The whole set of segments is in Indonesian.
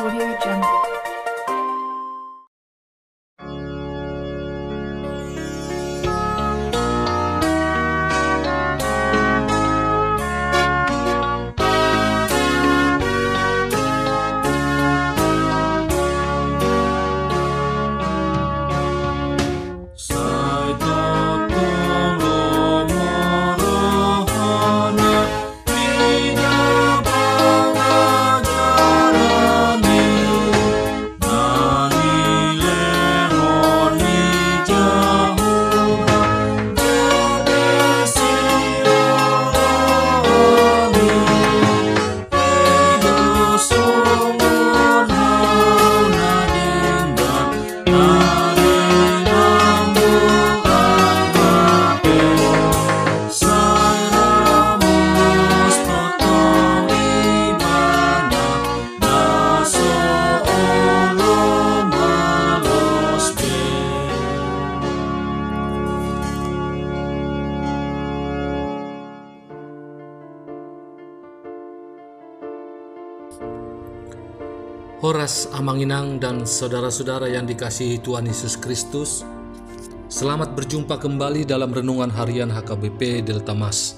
Audio Jungle. Horas Amanginang dan saudara-saudara yang dikasihi Tuhan Yesus Kristus, selamat berjumpa kembali dalam Renungan Harian HKBP Delta Mas.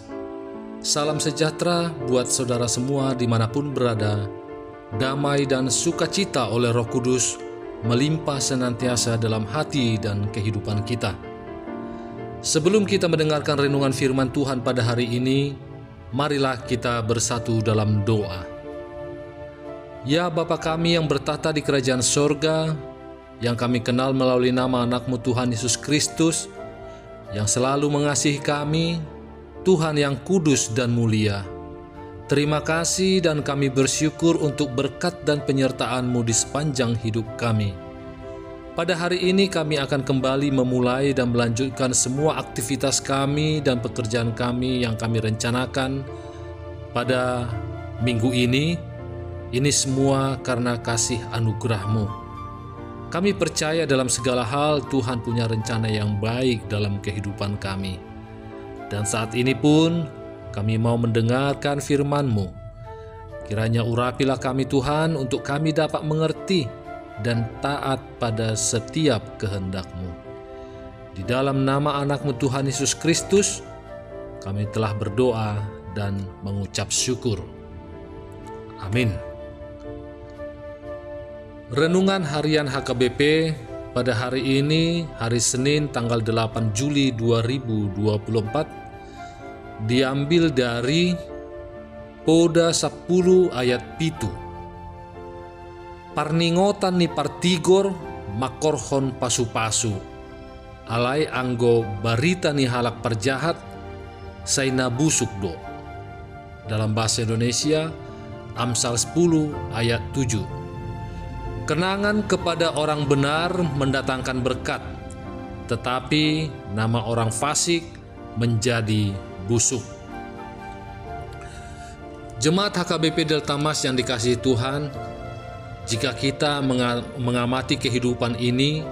Salam sejahtera buat saudara semua dimanapun berada. Damai dan sukacita oleh Roh Kudus melimpah senantiasa dalam hati dan kehidupan kita. Sebelum kita mendengarkan renungan firman Tuhan pada hari ini, marilah kita bersatu dalam doa. Ya Bapa kami yang bertata di kerajaan sorga, yang kami kenal melalui nama anak-Mu Tuhan Yesus Kristus, yang selalu mengasihi kami, Tuhan yang kudus dan mulia. Terima kasih dan kami bersyukur untuk berkat dan penyertaan-Mu di sepanjang hidup kami. Pada hari ini kami akan kembali memulai dan melanjutkan semua aktivitas kami dan pekerjaan kami yang kami rencanakan pada minggu ini. Ini semua karena kasih anugerah-Mu. Kami percaya dalam segala hal Tuhan punya rencana yang baik dalam kehidupan kami. Dan saat ini pun kami mau mendengarkan firman-Mu. Kiranya urapilah kami Tuhan untuk kami dapat mengerti dan taat pada setiap kehendak-Mu. Di dalam nama anak-Mu Tuhan Yesus Kristus, kami telah berdoa dan mengucap syukur. Amin. Renungan Harian HKBP pada hari ini, hari Senin tanggal 8 Juli 2024, diambil dari Poda 10 ayat 7. Parningotan ni partigor makorhon pasu-pasu, alai anggo barita ni halak perjahat, saina busuk do. Dalam bahasa Indonesia, Amsal 10 ayat 7. Kenangan kepada orang benar mendatangkan berkat, tetapi nama orang fasik menjadi busuk. Jemaat HKBP Delta Mas yang dikasihi Tuhan, jika kita mengamati kehidupan ini,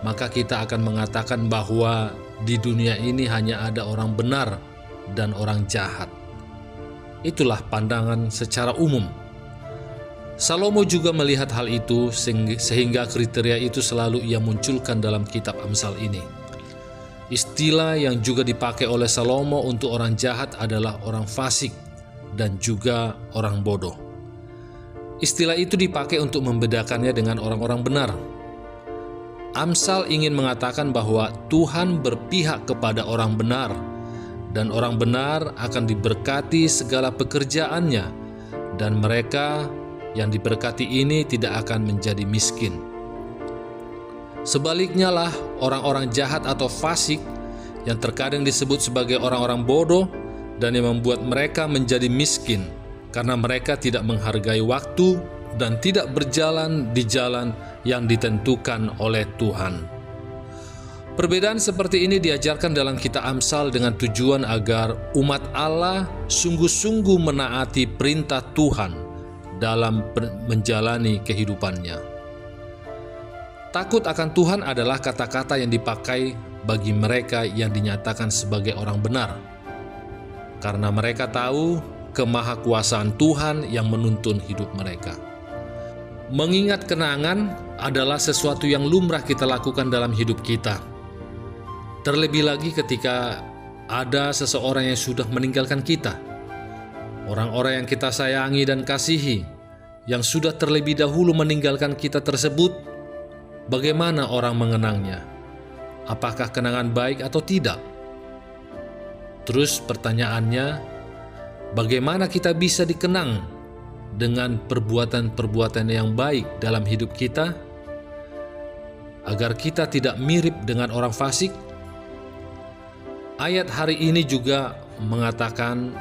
maka kita akan mengatakan bahwa di dunia ini hanya ada orang benar dan orang jahat. Itulah pandangan secara umum. Salomo juga melihat hal itu sehingga kriteria itu selalu ia munculkan dalam kitab Amsal ini. Istilah yang juga dipakai oleh Salomo untuk orang jahat adalah orang fasik dan juga orang bodoh. Istilah itu dipakai untuk membedakannya dengan orang-orang benar. Amsal ingin mengatakan bahwa Tuhan berpihak kepada orang benar dan orang benar akan diberkati segala pekerjaannya, dan mereka yang diberkati ini tidak akan menjadi miskin. Sebaliknya lah, orang-orang jahat atau fasik yang terkadang disebut sebagai orang-orang bodoh dan yang membuat mereka menjadi miskin karena mereka tidak menghargai waktu dan tidak berjalan di jalan yang ditentukan oleh Tuhan. Perbedaan seperti ini diajarkan dalam kitab Amsal dengan tujuan agar umat Allah sungguh-sungguh menaati perintah Tuhan dalam menjalani kehidupannya. Takut akan Tuhan adalah kata-kata yang dipakai bagi mereka yang dinyatakan sebagai orang benar, karena mereka tahu kemahakuasaan Tuhan yang menuntun hidup mereka. Mengingat kenangan adalah sesuatu yang lumrah kita lakukan dalam hidup kita. Terlebih lagi ketika ada seseorang yang sudah meninggalkan kita. Orang-orang yang kita sayangi dan kasihi, yang sudah terlebih dahulu meninggalkan kita tersebut, bagaimana orang mengenangnya? Apakah kenangan baik atau tidak? Terus pertanyaannya, bagaimana kita bisa dikenang dengan perbuatan-perbuatan yang baik dalam hidup kita, agar kita tidak mirip dengan orang fasik? Ayat hari ini juga mengatakan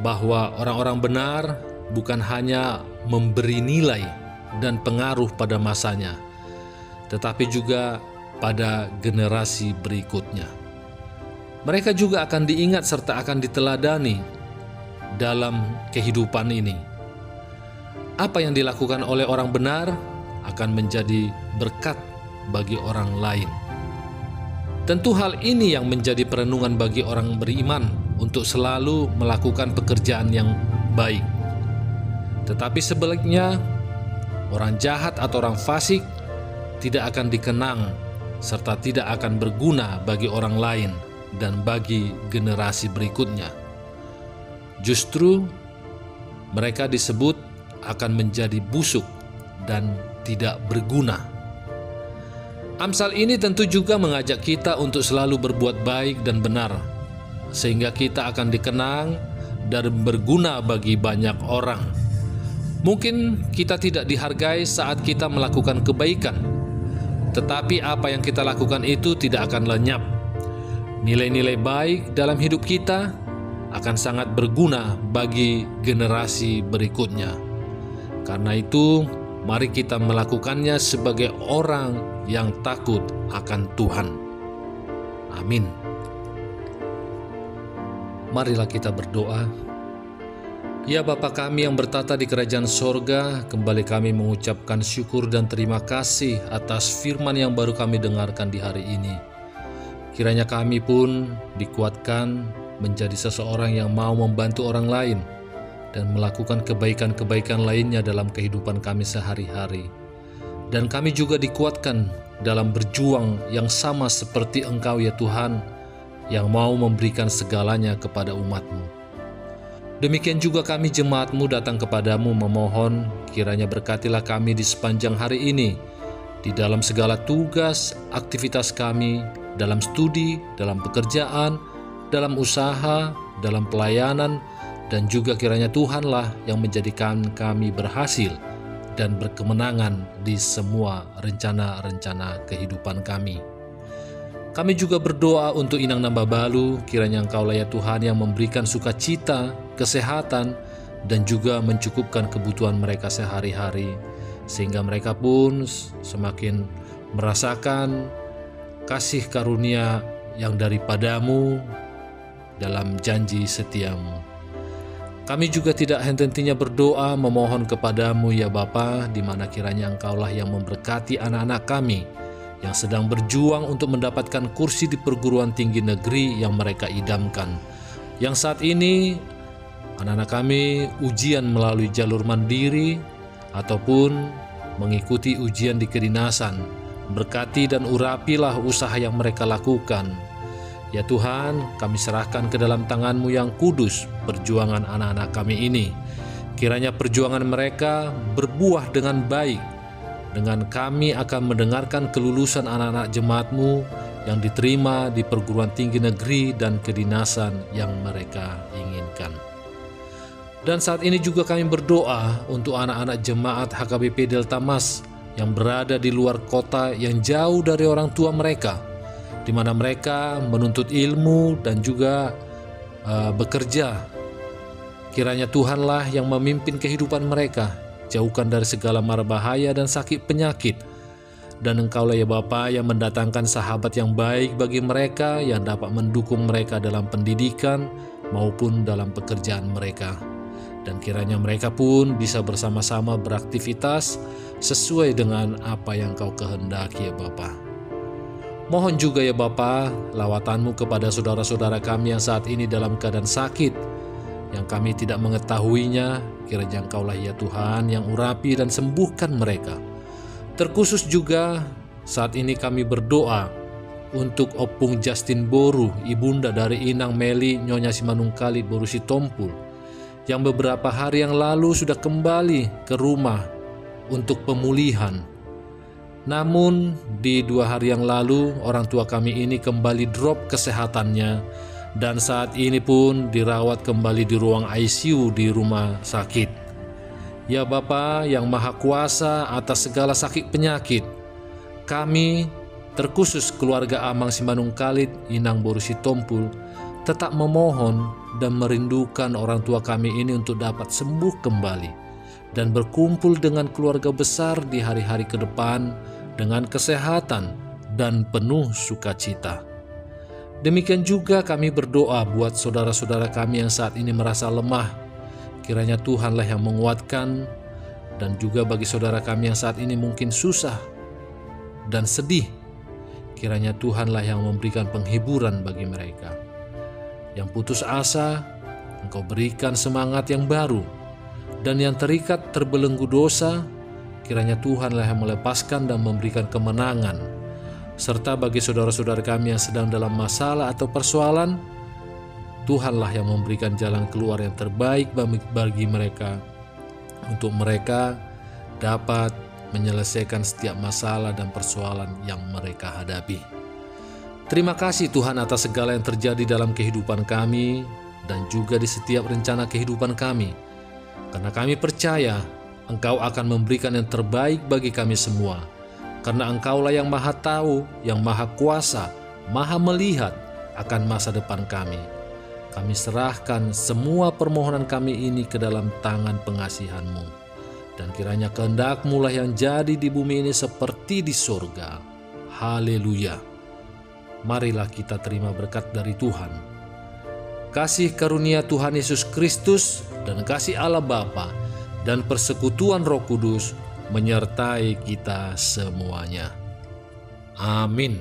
bahwa orang-orang benar bukan hanya memberi nilai dan pengaruh pada masanya, tetapi juga pada generasi berikutnya. Mereka juga akan diingat serta akan diteladani dalam kehidupan ini. Apa yang dilakukan oleh orang benar akan menjadi berkat bagi orang lain. Tentu hal ini yang menjadi perenungan bagi orang beriman untuk selalu melakukan pekerjaan yang baik. Tetapi sebaliknya, orang jahat atau orang fasik tidak akan dikenang serta tidak akan berguna bagi orang lain dan bagi generasi berikutnya. Justru mereka disebut akan menjadi busuk dan tidak berguna. Amsal ini tentu juga mengajak kita untuk selalu berbuat baik dan benar, sehingga kita akan dikenang dan berguna bagi banyak orang. Mungkin kita tidak dihargai saat kita melakukan kebaikan, tetapi apa yang kita lakukan itu tidak akan lenyap. Nilai-nilai baik dalam hidup kita akan sangat berguna bagi generasi berikutnya. Karena itu, mari kita melakukannya sebagai orang yang takut akan Tuhan. Amin. Marilah kita berdoa. Ya Bapa kami yang bertata di kerajaan sorga, kembali kami mengucapkan syukur dan terima kasih atas firman yang baru kami dengarkan di hari ini. Kiranya kami pun dikuatkan menjadi seseorang yang mau membantu orang lain dan melakukan kebaikan-kebaikan lainnya dalam kehidupan kami sehari-hari. Dan kami juga dikuatkan dalam berjuang yang sama seperti Engkau ya Tuhan, yang mau memberikan segalanya kepada umat-Mu. Demikian juga kami jemaat-Mu datang kepadamu memohon, kiranya berkatilah kami di sepanjang hari ini, di dalam segala tugas, aktivitas kami, dalam studi, dalam pekerjaan, dalam usaha, dalam pelayanan, dan juga kiranya Tuhanlah yang menjadikan kami berhasil dan berkemenangan di semua rencana-rencana kehidupan kami. Kami juga berdoa untuk Inang Nambabalu, kiranya Engkaulah ya Tuhan yang memberikan sukacita, kesehatan, dan juga mencukupkan kebutuhan mereka sehari-hari, sehingga mereka pun semakin merasakan kasih karunia yang daripadamu dalam janji setiamu. Kami juga tidak henti-hentinya berdoa memohon kepadamu ya Bapa, di mana kiranya Engkaulah yang memberkati anak-anak kami yang sedang berjuang untuk mendapatkan kursi di perguruan tinggi negeri yang mereka idamkan. Yang saat ini anak-anak kami ujian melalui jalur mandiri ataupun mengikuti ujian di kedinasan. Berkati dan urapilah usaha yang mereka lakukan. Ya Tuhan, kami serahkan ke dalam tangan-Mu yang kudus perjuangan anak-anak kami ini. Kiranya perjuangan mereka berbuah dengan baik. Dengan kami akan mendengarkan kelulusan anak-anak jemaat-Mu yang diterima di perguruan tinggi negeri dan kedinasan yang mereka inginkan. Dan saat ini juga kami berdoa untuk anak-anak jemaat HKBP Delta Mas yang berada di luar kota yang jauh dari orang tua mereka, di mana mereka menuntut ilmu dan juga bekerja. Kiranya Tuhanlah yang memimpin kehidupan mereka, jauhkan dari segala mara bahaya dan sakit penyakit. Dan Engkaulah ya Bapa yang mendatangkan sahabat yang baik bagi mereka, yang dapat mendukung mereka dalam pendidikan maupun dalam pekerjaan mereka. Dan kiranya mereka pun bisa bersama-sama beraktivitas sesuai dengan apa yang Kau kehendaki ya Bapa. Mohon juga ya Bapa, lawatan-Mu kepada saudara-saudara kami yang saat ini dalam keadaan sakit, yang kami tidak mengetahuinya, kiranya Engkaulah ya Tuhan yang urapi dan sembuhkan mereka. Terkhusus juga saat ini kami berdoa untuk Opung Justin Boru, ibunda dari Inang Meli Nyonya Simanungkalit Boru Sitompul, yang beberapa hari yang lalu sudah kembali ke rumah untuk pemulihan. Namun di 2 hari yang lalu orang tua kami ini kembali drop kesehatannya, dan saat ini pun dirawat kembali di ruang ICU di rumah sakit. Ya Bapa yang Maha Kuasa atas segala sakit penyakit, kami terkhusus keluarga Amang Simanungkalit Inang Boru Sitompul tetap memohon dan merindukan orang tua kami ini untuk dapat sembuh kembali dan berkumpul dengan keluarga besar di hari-hari ke depan dengan kesehatan dan penuh sukacita. Demikian juga kami berdoa buat saudara-saudara kami yang saat ini merasa lemah. Kiranya Tuhanlah yang menguatkan, dan juga bagi saudara kami yang saat ini mungkin susah dan sedih, kiranya Tuhanlah yang memberikan penghiburan bagi mereka. Yang putus asa, Engkau berikan semangat yang baru, dan yang terikat terbelenggu dosa, kiranya Tuhanlah yang melepaskan dan memberikan kemenangan. Serta bagi saudara-saudara kami yang sedang dalam masalah atau persoalan, Tuhanlah yang memberikan jalan keluar yang terbaik bagi mereka, untuk mereka dapat menyelesaikan setiap masalah dan persoalan yang mereka hadapi. Terima kasih Tuhan atas segala yang terjadi dalam kehidupan kami dan juga di setiap rencana kehidupan kami, karena kami percaya Engkau akan memberikan yang terbaik bagi kami semua. Karena Engkaulah yang Maha Tahu, yang Maha Kuasa, Maha Melihat akan masa depan kami. Kami serahkan semua permohonan kami ini ke dalam tangan pengasihan-Mu. Dan kiranya kehendak-Mu lah yang jadi di bumi ini seperti di surga. Haleluya. Marilah kita terima berkat dari Tuhan. Kasih karunia Tuhan Yesus Kristus dan kasih Allah Bapa dan persekutuan Roh Kudus menyertai kita semuanya. Amin.